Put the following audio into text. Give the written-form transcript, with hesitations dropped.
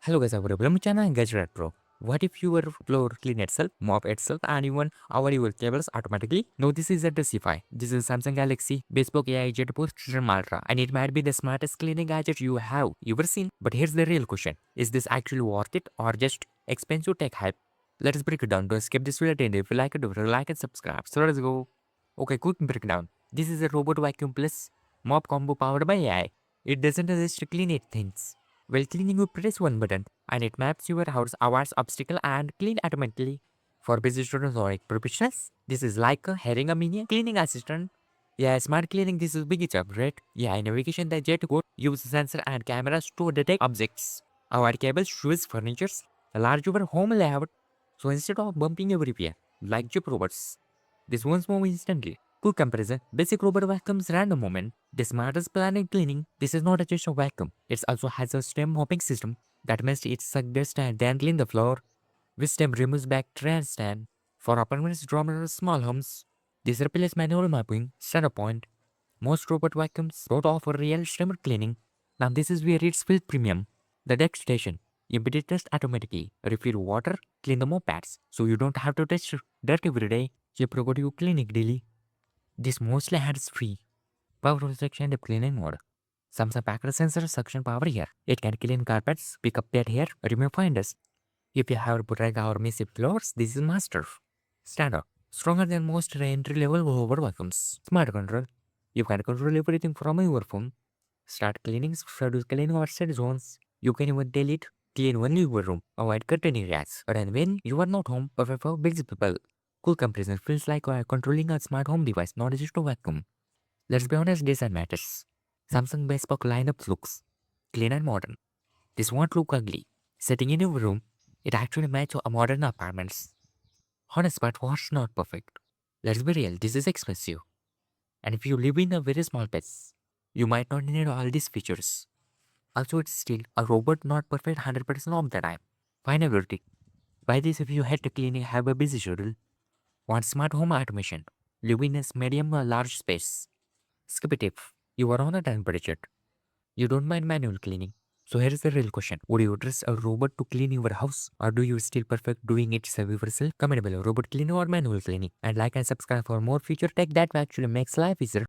Hello guys, welcome to channel Gadget Pro. What if your floor clean itself, mop itself, and even our your cables automatically? No, this is a Decify. This is Samsung Galaxy Bespoke AI Jet System Ultra, and it might be the smartest cleaning gadget you have ever seen. But here's the real question: is this actually worth it, or just expensive tech hype? Let's break it down. Don't skip this video. And if you like it, like and subscribe. So let's go. Okay, quick breakdown. This is a robot vacuum plus mop combo powered by AI. It doesn't just clean it things. While cleaning, you press one button and it maps your hours obstacle and clean automatically. For busy students or professionals, this is like having a mini cleaning assistant. Yeah, smart cleaning, this is big upgrade. Yeah, in navigation, the jet code use sensor and cameras to detect objects. Our cables, shoes, furnitures, a large over home layout. So instead of bumping everywhere, like Jeep robots, this one's move instantly. Quick comparison, basic robot vacuums random movement. The smartest planet cleaning. This is not just a vacuum. It also has a stem mopping system that makes it suck dust and then clean the floor. Which stem removes bacteria and stand. For apartments, dormers, small homes, this replaces manual mopping. Center point. Most robot vacuums don't offer real stem cleaning. Now this is where it's feel premium. The deck station. It test automatically. Refill water, clean the mop pads. So you don't have to touch dirt every day. You provide you cleaning daily. This mostly hands free. Power protection and cleaning mode. Samsung packed sensor suction power here. It can clean carpets, pick up pet hair, remove fine dust. If you have brag or messy floors, this is master. Standard. Stronger than most entry level over vacuums. Smart control. You can control everything from your phone. Start cleaning, schedule cleaning outside zones. You can even delete, clean only your room, avoid curtain areas. And when you are not home, perfect for busy people. Cool compression feels like controlling a smart home device, not just a vacuum. Let's be honest, design matters. Samsung Bespoke lineup looks clean and modern. This won't look ugly. Sitting in your room, it actually matches a modern apartments. Honest, but what's not perfect? Let's be real, this is expensive. And if you live in a very small place, you might not need all these features. Also, it's still a robot, not perfect 100% of the time. Final verdict. Buy this if you had to clean and have a busy schedule. Want smart home automation. Live in a medium or large space. Skip it if you are on a time budget. You don't mind manual cleaning. So here's the real question. Would you trust a robot to clean your house? Or do you still perfect doing it yourself? Comment below robot cleaning or manual cleaning. And like and subscribe for more future tech that actually makes life easier.